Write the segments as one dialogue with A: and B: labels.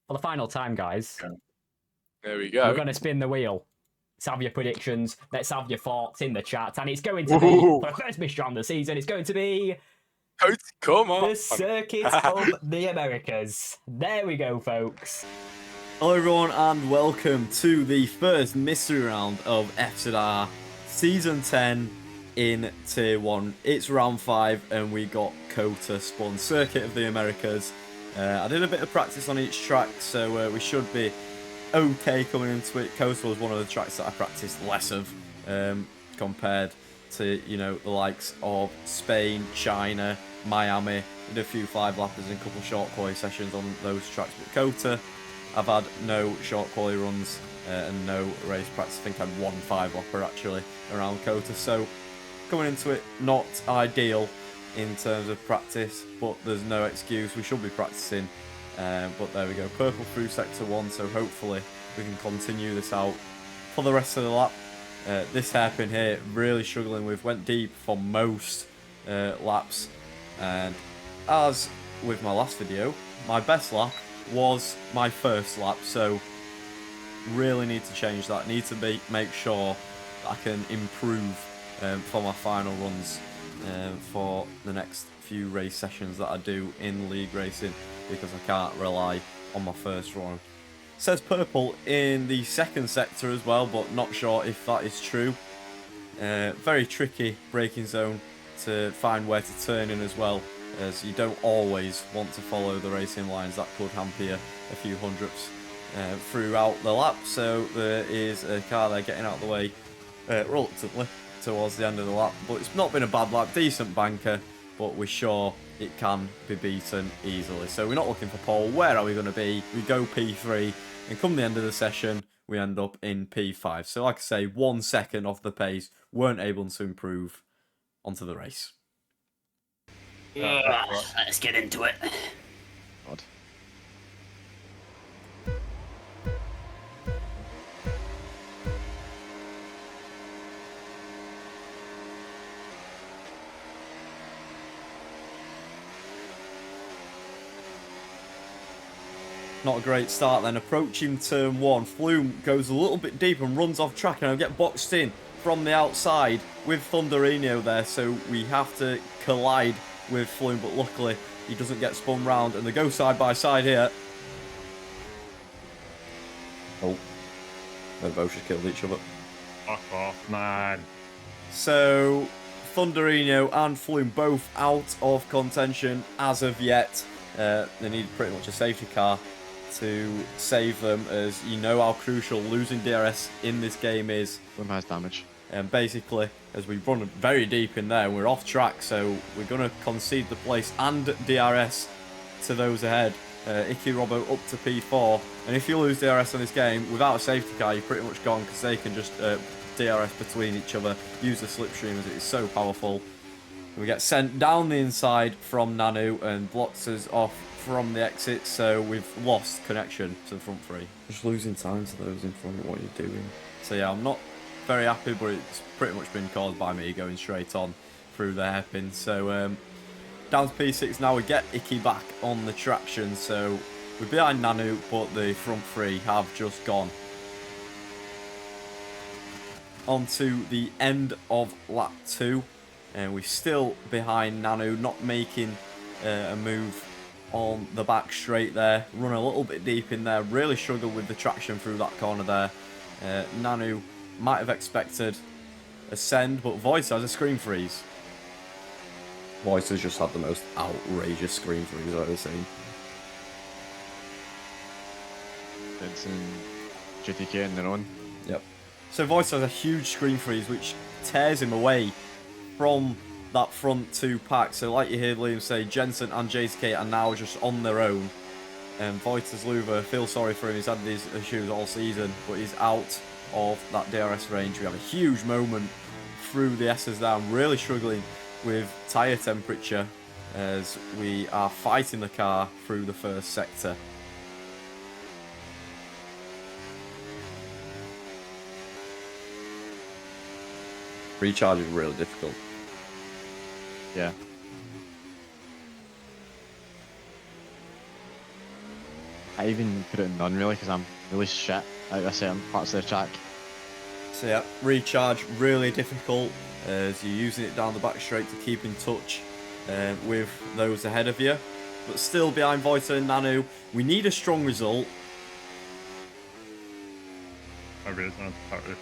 A: For the final time, guys,
B: There we go.
A: we're going to spin the wheel. Let's have your predictions. Let's have your thoughts in the chat. And it's going to be, for the first mission of the season, it's going to be
B: Come on.
A: the Circuit of the Americas. There we go, folks.
C: Hello everyone and welcome to the first mystery round of FZR Season 10 in Tier 1. It's round 5 and we got COTA spawn, Circuit of the Americas. I did a bit of practice on each track, so we should be okay coming into it. COTA was one of the tracks that I practiced less of compared to, you know, the likes of Spain, China, Miami. I did a few 5-lappers and a couple short quali sessions on those tracks, but COTA, I've had no short quali runs and no race practice. I think I had one 5-lapper actually around COTA, so coming into it not ideal in terms of practice, but there's no excuse. We should be practicing, but there we go. Purple through sector 1, so hopefully we can continue this out for the rest of the lap. This hairpin here, really struggling with, went deep for most laps, and as with my last video, my best lap was my first lap, so really need to change that. Need to make sure that I can improve for my final runs for the next few race sessions that I do in league racing, because I can't rely on my first run. It says purple in the second sector as well, but not sure if that is true. Very tricky braking zone to find where to turn in as well, as you don't always want to follow the racing lines. That could hamper you a few hundredths throughout the lap. So there is a car there getting out of the way reluctantly towards the end of the lap, but it's not been a bad lap. Decent banker, but we're sure it can be beaten easily. So we're not looking for pole. Where are we going to be? We go P3, and come the end of the session we end up in P5. So like I say, 1 second off the pace, weren't able to improve onto the race.
A: Let's get into it.
B: God.
C: Not a great start then. Approaching turn 1, Flume goes a little bit deep and runs off track, and I'll get boxed in from the outside with Thunderino there, so we have to collide with Flume, but luckily he doesn't get spun round, and they go side by side here. Oh, they both just killed each other.
D: Fuck off, man.
C: So Thunderino and Flume both out of contention as of yet. They need pretty much a safety car to save them, as you know how crucial losing DRS in this game is.
B: Flume has damage.
C: And basically, as we run very deep in there, we're off track, so we're going to concede the place and DRS to those ahead. Icky Robbo up to P4, and if you lose DRS in this game without a safety car, you're pretty much gone, because they can just DRS between each other, use the slipstream as it is so powerful. We get sent down the inside from Nanu and blocks us off from the exit, so we've lost connection to the front three. Just losing time to those in front of what you're doing. So yeah, I'm not very happy, but it's pretty much been caused by me going straight on through the hairpin. So down to P6 now. We get Icky back on the traction, so we're behind Nanu, but the front three have just gone. On to the end of lap 2. And we're still behind Nanu, not making a move on the back straight there. Run a little bit deep in there, really struggled with the traction through that corner there. Nanu might have expected a send, but Voice has a screen freeze. Voice has just had the most outrageous screen freeze I've ever seen.
B: It's in GTK and their own.
C: Yep. So Voice has a huge screen freeze, which tears him away from that front 2 pack. So like you heard Liam say, Jensen and JTK are now just on their own. And Voitas Luva, feel sorry for him, he's had these issues all season, but he's out of that DRS range. We have a huge moment through the S's down, really struggling with tyre temperature as we are fighting the car through the first sector. Recharge is really difficult.
B: Yeah. I even put it in none really because I'm really shit at certain parts of the track.
C: So yeah, recharge really difficult as you're using it down the back straight to keep in touch with those ahead of you. But still behind Voiter and Nanu, we need a strong result.
D: My race on 30%.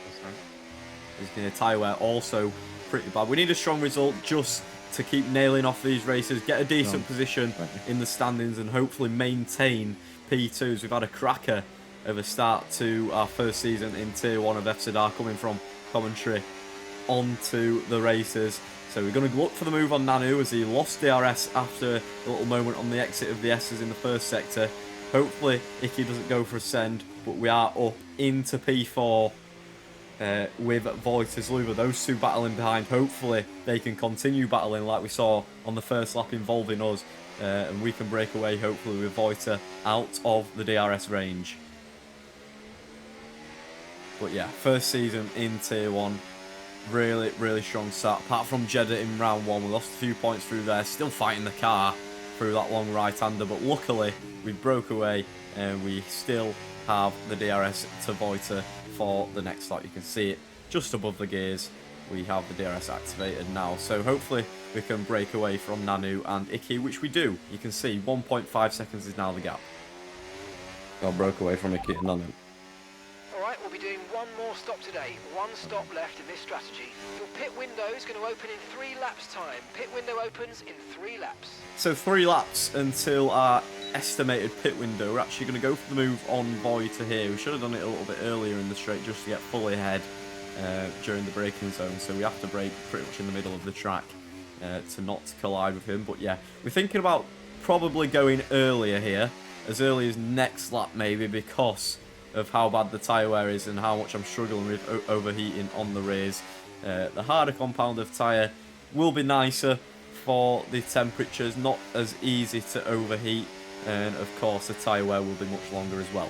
C: He's going to tyre wear also pretty bad. We need a strong result just to keep nailing off these races, get a decent position in the standings and hopefully maintain P2s. We've had a cracker of a start to our first season in Tier 1 of FZR coming from commentary onto the races. So we're going to look for the move on Nanu as he lost DRS after a little moment on the exit of the S's in the first sector. Hopefully Icky doesn't go for a send, but we are up into P4 with Voiters Luba. Those two battling behind. Hopefully they can continue battling like we saw on the first lap involving us, and we can break away hopefully with Voiter out of the DRS range. But yeah, first season in Tier 1. Really, really strong start. Apart from Jeddah in round 1, we lost a few points through there. Still fighting the car through that long right-hander. But luckily, we broke away and we still have the DRS to Voiter for the next lap. You can see it just above the gears. We have the DRS activated now. So hopefully we can break away from Nanu and Icky, which we do. You can see 1.5 seconds is now the gap. I broke away from Icky and Nanu.
E: Alright, we'll be doing one more stop today. One stop left in this strategy. Your pit window is going to open in 3 laps time. Pit window opens in 3 laps.
C: So 3 laps until our estimated pit window. We're actually going to go for the move on Voiter here. We should have done it a little bit earlier in the straight just to get fully ahead during the braking zone. So we have to brake pretty much in the middle of the track to not collide with him. But yeah, we're thinking about probably going earlier here. As early as next lap maybe, because of how bad the tyre wear is and how much I'm struggling with overheating on the rears. The harder compound of tyre will be nicer for the temperatures, not as easy to overheat, and of course the tyre wear will be much longer as well.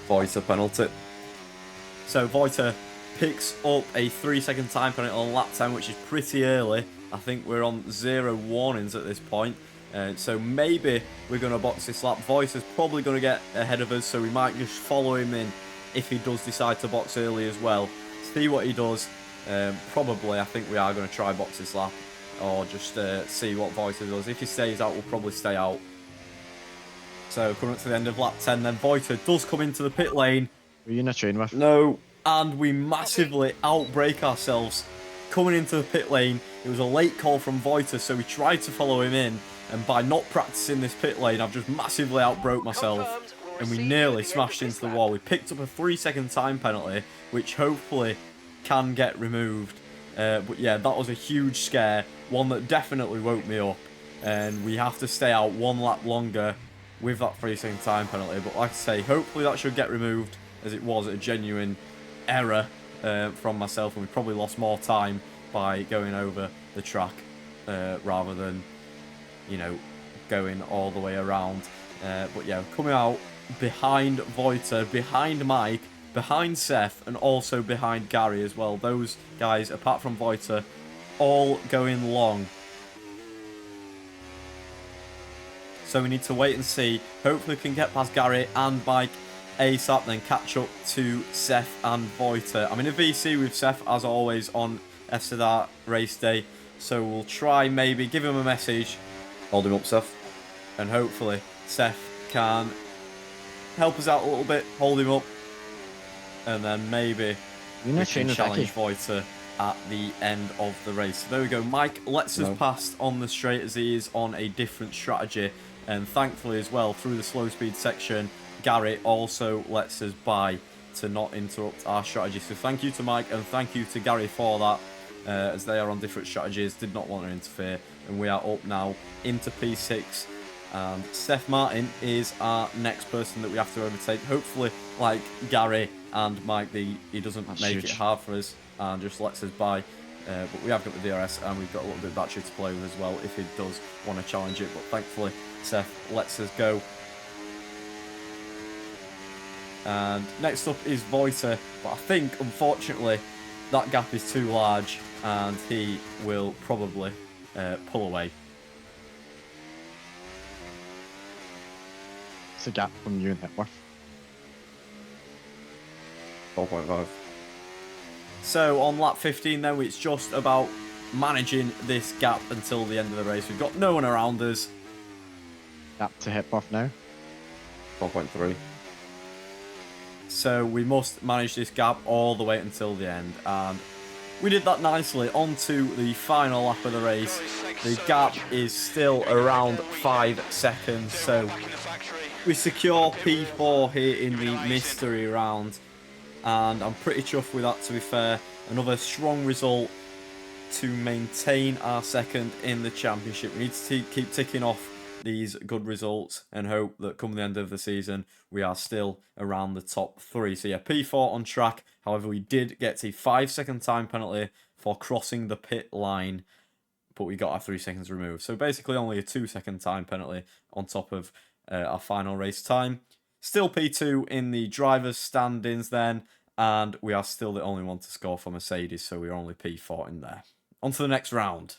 C: Voiter penalty. So Voiter picks up a 3-second time penalty on lap time, which is pretty early. I think we're on 0 warnings at this point. So maybe we're going to box this lap. Voiter's probably going to get ahead of us, so we might just follow him in if he does decide to box early as well. See what he does. Probably, I think we are going to try box this lap, or just see what Voiter does. If he stays out, we'll probably stay out. So coming up to the end of lap 10 then, Voiter does come into the pit lane.
B: Were you in a train with?
C: No, and we massively outbrake ourselves. Coming into the pit lane, it was a late call from Voiter, so we tried to follow him in, and by not practicing this pit lane, I've just massively outbroke myself, and we nearly smashed into the wall. We picked up a 3-second time penalty, which hopefully can get removed. But yeah, that was a huge scare, one that definitely woke me up, and we have to stay out 1 lap longer with that 3-second time penalty. But like I say, hopefully that should get removed, as it was a genuine error from myself, and we probably lost more time by going over the track rather than, you know, going all the way around. But yeah, coming out behind Voiter, behind Mike, behind Seth, and also behind Gary as well. Those guys, apart from Voiter, all going long. So we need to wait and see. Hopefully we can get past Gary and Mike ASAP, then catch up to Seth and Voiter. I'm in a VC with Seth, as always, on FZR race day. So we'll try maybe give him a message. Hold him up, Seth. And hopefully Seth can help us out a little bit, hold him up. And then maybe we can challenge Voiter at the end of the race. So there we go. Mike lets us past on the straight as he is on a different strategy. And thankfully as well, through the slow speed section, Gary also lets us by to not interrupt our strategy. So thank you to Mike and thank you to Gary for that, as they are on different strategies, did not want to interfere. And we are up now into P6. And Seth Martin is our next person that we have to overtake. Hopefully, like Gary and Mike, he doesn't make it hard for us and just lets us by. But we have got the DRS and we've got a little bit of battery to play with as well if he does want to challenge it. But thankfully, Seth lets us go. And next up is Voiter, but I think, unfortunately, that gap is too large and he will probably pull away.
B: It's a gap from you and Hepworth.
F: 4.5.
C: So on lap 15 then, it's just about managing this gap until the end of the race. We've got no one around us.
B: Gap to Hepworth now.
F: 4.3.
C: So we must manage this gap all the way until the end. And we did that nicely. On to the final lap of the race. The gap is still around 5 seconds. So we secure P4 here in the mystery round. And I'm pretty chuffed with that, to be fair. Another strong result to maintain our second in the championship. We need to keep ticking off these good results and hope that come the end of the season we are still around the top 3. So yeah, P4 on track. However, we did get a 5-second time penalty for crossing the pit line, but we got our 3 seconds removed. So basically only a 2-second time penalty on top of our final race time. Still P2 in the drivers' standings then, and we are still the only one to score for Mercedes, so we're only P4 in there. On to the next round.